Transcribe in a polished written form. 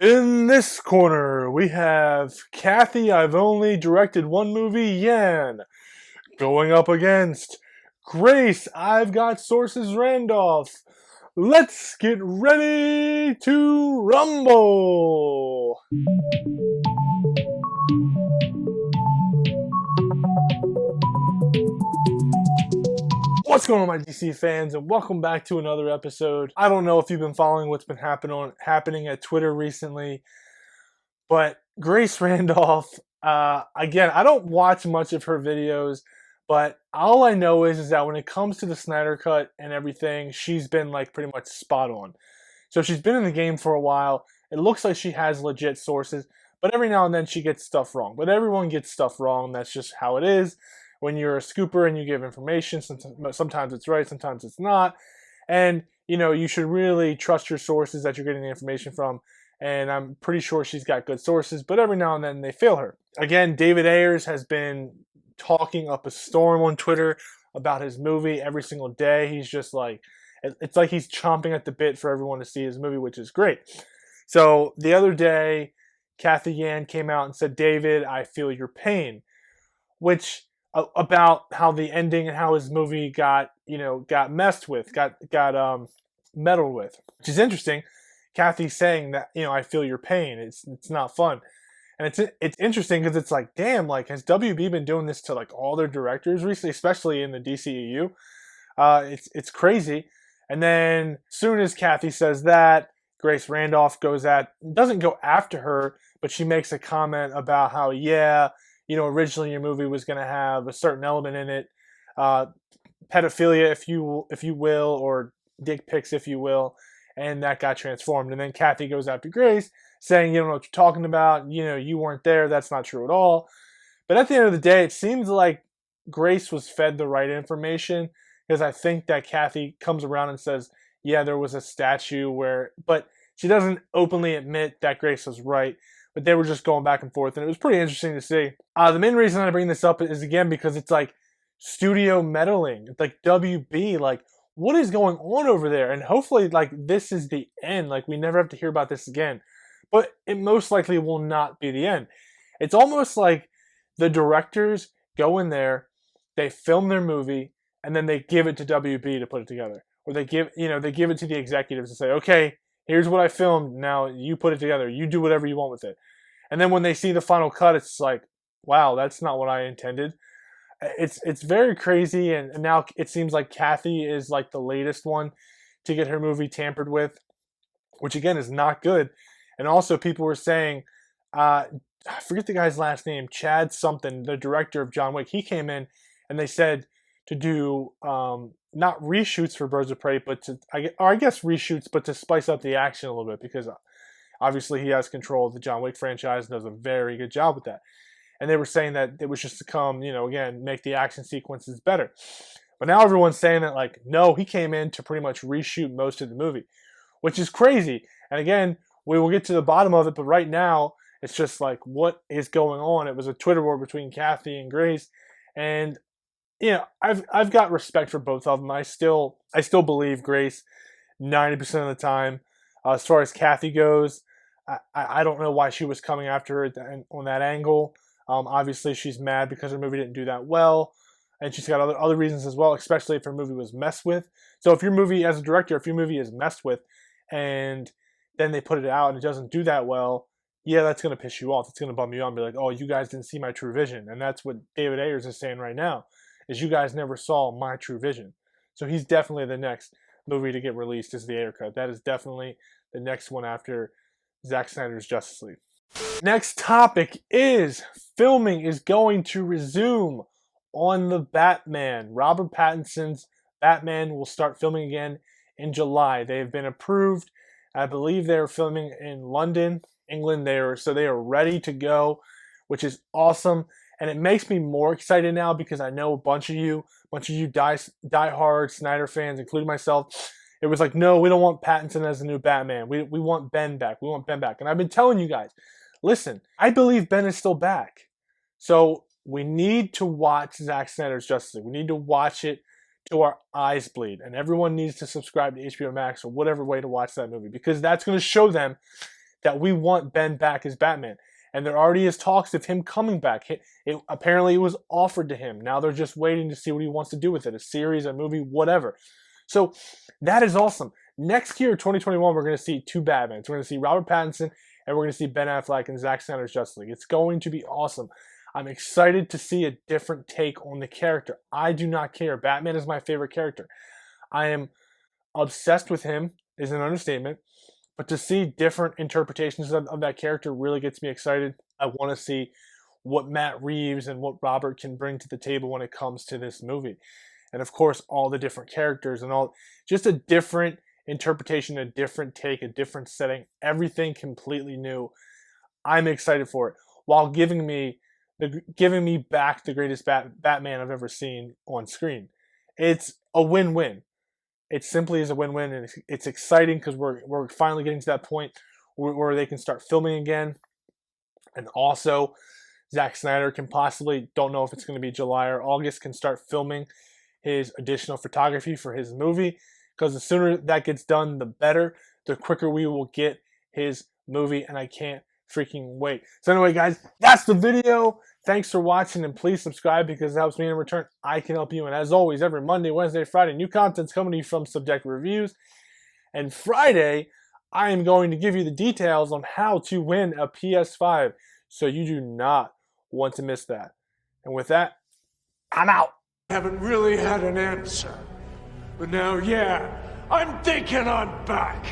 In this corner, we have Cathy. I've only directed one movie, Yan, going up against Grace. I've got sources, Randolph. Let's get ready to rumble. What's going on, my DC fans, and welcome back to another episode. I don't know if you've been following what's been happening at Twitter recently, but Grace Randolph, again, I don't watch much of her videos, but all I know is that when it comes to the Snyder Cut and everything, she's been like pretty much spot on. So she's been in the game for a while. It looks like she has legit sources, but every now and then she gets stuff wrong. But everyone gets stuff wrong. That's just how it is. When you're a scooper and you give information, sometimes it's right, sometimes it's not. And, you should really trust your sources that you're getting the information from. And I'm pretty sure she's got good sources, but every now and then they fail her. Again, David Ayers has been talking up a storm on Twitter about his movie every single day. He's just like, it's like he's chomping at the bit for everyone to see his movie, which is great. So the other day, Cathy Yan came out and said, "David, I feel your pain," which about how the ending and how his movie got messed with, got meddled with, which is interesting. Cathy's saying that, I feel your pain. It's not fun. And it's interesting because it's like, damn, like, has WB been doing this to like all their directors recently, especially in the DCEU? It's crazy. And then soon as Cathy says that, Grace Randolph doesn't go after her, but she makes a comment about how, originally your movie was going to have a certain element in it, pedophilia, if you will, or dick pics, if you will, and that got transformed. And then Cathy goes after Grace, saying, "You don't know what you're talking about. You weren't there. That's not true at all." But at the end of the day, it seems like Grace was fed the right information, because I think that Cathy comes around and says, "Yeah, there was a statue but she doesn't openly admit that Grace was right." But they were just going back and forth, and it was pretty interesting to see. The main reason I bring this up is, again, because it's like studio meddling. It's like WB, like, what is going on over there? And hopefully, like, this is the end. Like, we never have to hear about this again. But it most likely will not be the end. It's almost like the directors go in there, they film their movie, and then they give it to WB to put it together. Or they give it to the executives and say, "Okay, here's what I filmed. Now you put it together. You do whatever you want with it." And then when they see the final cut, it's like, wow, that's not what I intended. It's very crazy, and now it seems like Cathy is like the latest one to get her movie tampered with, which again is not good. And also, people were saying, I forget the guy's last name, Chad something, the director of John Wick. He came in and they said to do not reshoots for Birds of Prey, but I guess reshoots, but to spice up the action a little bit, because obviously he has control of the John Wick franchise and does a very good job with that. And they were saying that it was just to come, again, make the action sequences better. But now everyone's saying that, like, no, he came in to pretty much reshoot most of the movie, which is crazy. And again, we will get to the bottom of it, but right now, it's just like, what is going on? It was a Twitter war between Cathy and Grace, and I've got respect for both of them. I still believe Grace 90% of the time. As far as Cathy goes, I don't know why she was coming after her on that angle. Obviously, she's mad because her movie didn't do that well, and she's got other reasons as well, especially if her movie was messed with. So if your movie, as a director, if your movie is messed with, and then they put it out and it doesn't do that well, yeah, that's going to piss you off. It's going to bum you out and be like, "Oh, you guys didn't see my true vision." And that's what David Ayers is saying right now, is you guys never saw my true vision. So he's definitely the next movie to get released is the Ayer Cut. That is definitely the next one after Zack Snyder's Justice League. Next topic is filming is going to resume on the Batman. Robert Pattinson's Batman will start filming again in July. They have been approved. I believe they're filming in London, England. They are ready to go, which is awesome. And it makes me more excited now because I know a bunch of you die-hard Snyder fans, including myself. It was like, no, we don't want Pattinson as the new Batman. We want Ben back. We want Ben back. And I've been telling you guys, listen, I believe Ben is still back. So we need to watch Zack Snyder's Justice League. We need to watch it to our eyes bleed. And everyone needs to subscribe to HBO Max or whatever way to watch that movie, because that's going to show them that we want Ben back as Batman. And there already is talks of him coming back. Apparently it was offered to him. Now they're just waiting to see what he wants to do with it. A series, a movie, whatever. So that is awesome. Next year, 2021, we're going to see two Batmans. We're going to see Robert Pattinson and we're going to see Ben Affleck and Zack Snyder's Justice League. It's going to be awesome. I'm excited to see a different take on the character. I do not care. Batman is my favorite character. I am obsessed with him is an understatement. But to see different interpretations of that character really gets me excited. I want to see what Matt Reeves and what Robert can bring to the table when it comes to this movie. And of course, all the different characters and all, just a different interpretation, a different take, a different setting, everything completely new. I'm excited for it, while giving me back the greatest Batman I've ever seen on screen. It's a win-win. It simply is a win-win, and it's exciting because we're finally getting to that point where they can start filming again. And also, Zack Snyder can possibly, don't know if it's going to be July or August, can start filming his additional photography for his movie, because the sooner that gets done, the better. The quicker we will get his movie, and I can't freaking wait. So anyway, guys, that's the video. Thanks for watching, and please subscribe because it helps me in return. I can help you. And as always, every Monday, Wednesday, Friday, new content's coming to you from Subjective Reviews. And Friday, I am going to give you the details on how to win a PS5. So you do not want to miss that. And with that, I'm out. Haven't really had an answer. But now, yeah, I'm thinking I'm back.